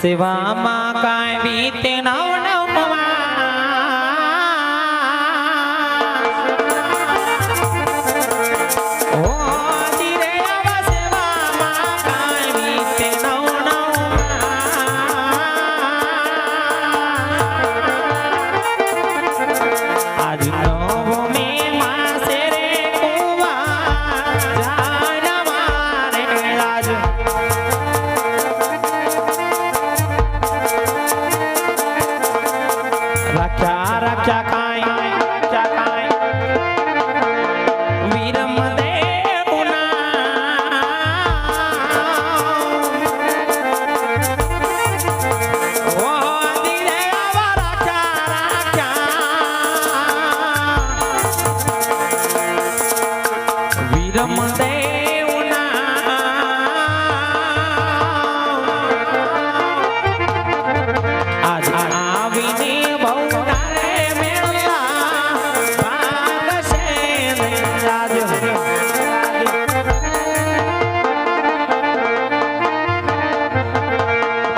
સેવામાં કાંઈ વીતે નવ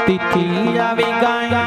તિથિ આવી ગાય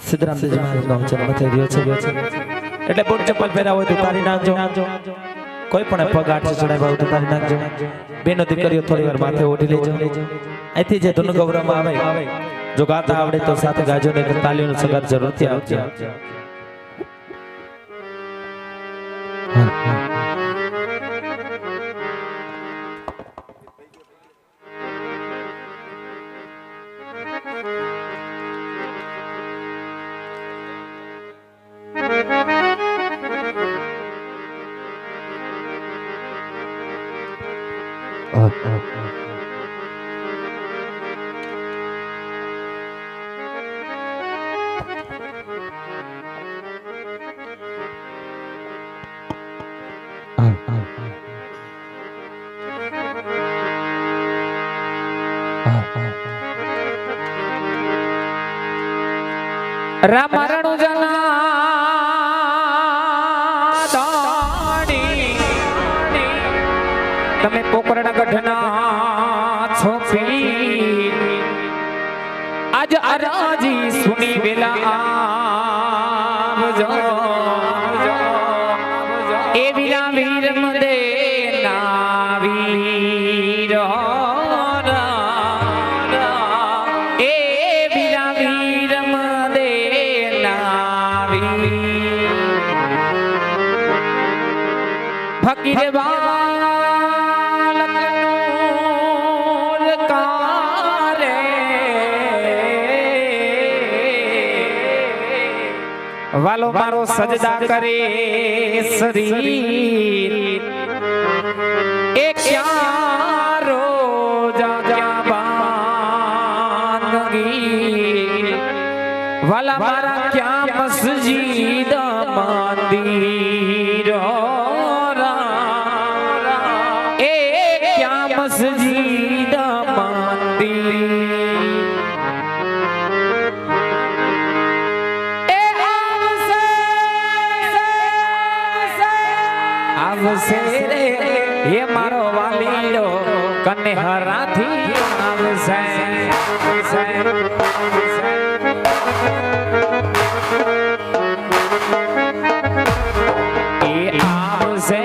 સિદ્ધરામજી મહારાજનો જન્મ થઈ રહ્યો છે એટલે બૂટ ચપ્પલ પહેરાવો તો તારી નાખજો કોઈ પણ પગ આઠ ચડાવ્યા હોય તો તારી નાખજો બેનો દીકરીઓ થોડી વાર માથે ઓઢી લેજો અહીંથી જે ધૂન ગૌરવમાં આવે જો ગાતા આવડે તો સાથે ગાજો ને તાલીઓનો સગાત જરૂરથી આપજો રામરણુ જના દાણી તમે પોકરણ ગઢના છો પીર આજ અરાજી સુની વેલા આવજો એ વીરા વીર મુદે ના વીર ફકીર બાલકનૂર કારે વાલો મારો સજદા કરે શરીર એ ક્યાં રોજા બાંધગી વાલા મારા ક્યાં મસ્જિદ મંદિર એ ક્યાં મસ્જિદ મંદિર આવશે રે હે મારો વાલીડો કને હરાથી આવશે એ આવશે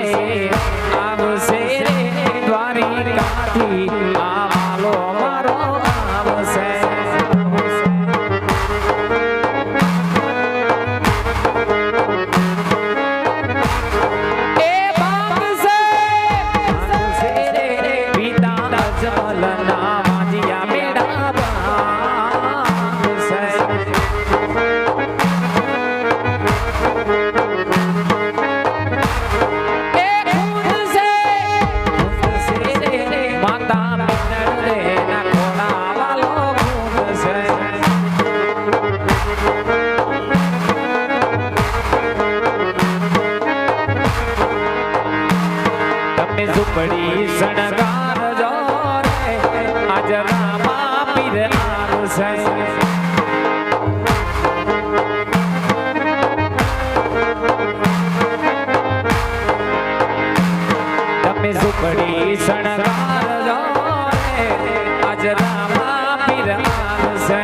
આવશે રે દ્વારિકાથી આ વાલો મારો આવશે ઝુંપડી શણગાર જો રે આજ રામા પીર આવશે તમે ઝુંપડી શણગાર જો રે આજ રામા પીર આવશે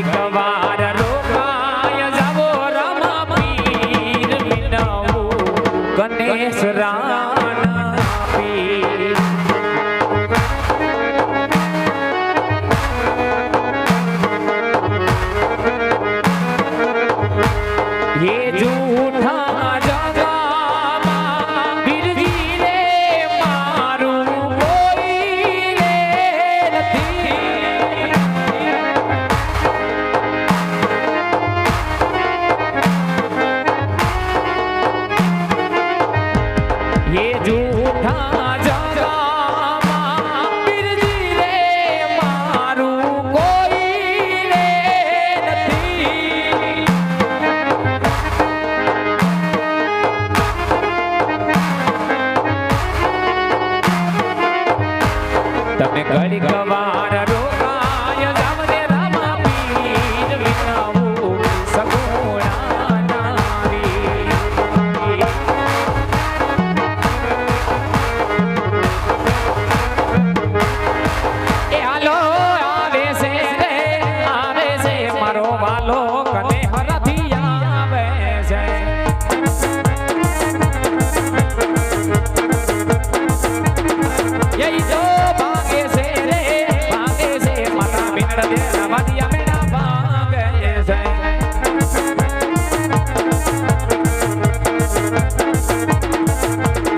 ઘડીક વાર રોકાય જાવો રામા પીર વિનવું ગણેશ રાણા પીર ये झूठा जगामा बिरजी रे मारू कोई रे નથી ये झूठा जगामा बिरजी रे मारू કોઈ રે નથી તમે ઘડીક વાર રોકાય જાવને રામા પીર વિનવું સગુણા નારી એ હાલો આવે છે રે આવે છે મારો વાલો કને હરથી આવે છે યઈ જો ભાગે છે રે ભાગે છે માતા બિનડ દે રામદિયા મેડા ભાગે છે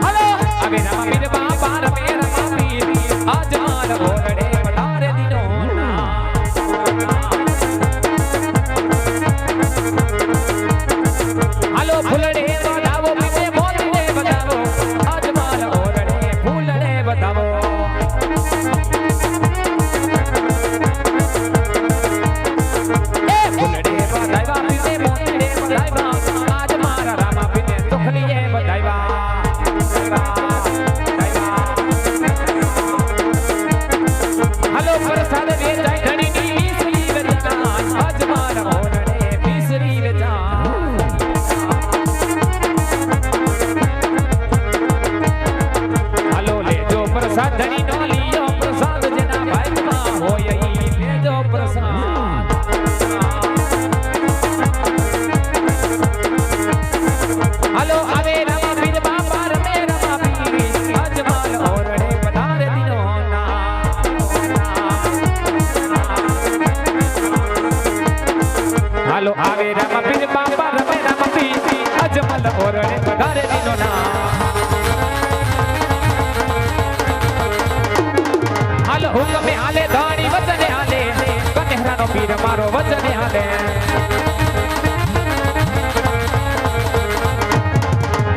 હાલો હવે રામા પીર બાપા રમે રામા પીર આજ માર ઓરડે વટારે દીનો ના હાલો ફૂલડે બતાવો પીને મોતીને બતાવો આજ માર ઓરડે ફૂલડે બતાવો એ ફૂલડે બતાવ્યા પીને મોતીને બતાવ્યા આજ મારા રામા પીને સુખલીએ બતાવ્યા હાલો પ્રસાદ રે જાય ધણીની વીસરી વેચાણ આજ મારા ઓરડે વીસરી વેચાણ હાલો લેજો પ્રસાદ ધણી નો લીયો પ્રસાદ જેના ભાઈમાં હોય ઈ લેજો પ્રસાદ હાલો આવે રામા પીર બાપા રમે રામા પીર અજમાલ ઓરડે પધારે દીનો ના હાલો આવે રામા પીર બાપા રમે રામા પીર અજમાલ ઓરડે પધારે દીનો ના હાલો હુકમે હાલે ધાણી વચને હાલે કનેહરાનો પીર મારો વચને હાલે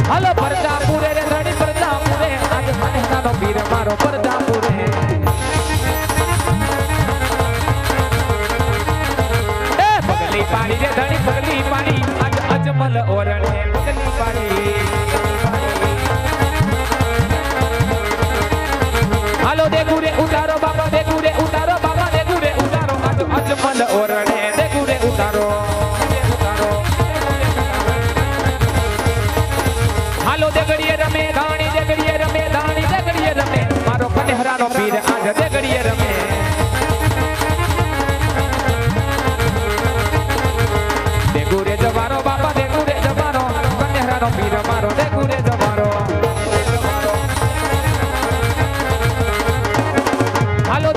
હાલો પરદાપુરે રે ધણી પરદાપુરે આજ કનેહરાનો પીર મારો પરદાપુરે એ પગલી પાડી રે ધણી પગલી પાડી આજ અજમલ ઓરડે પગલી પાડી હાલો દેગુરે ઉતારો બાબા દેગુરે ઉતારો બાબા દેગુરે ઉતારો આજ અજમલ ઓરડે દેગુરે ઉતારો હાલો દેગડીએ રમે ધાણી દેગડીએ રમે ધાણી દેગડીએ રમે મારો કનેહરાનો પીર આજ દેગડીએ રમે દેગુરે જવારો બાબા દેગુરે જવારો કનેહરાનો પીર મારો દેગુરે જવારો હાલો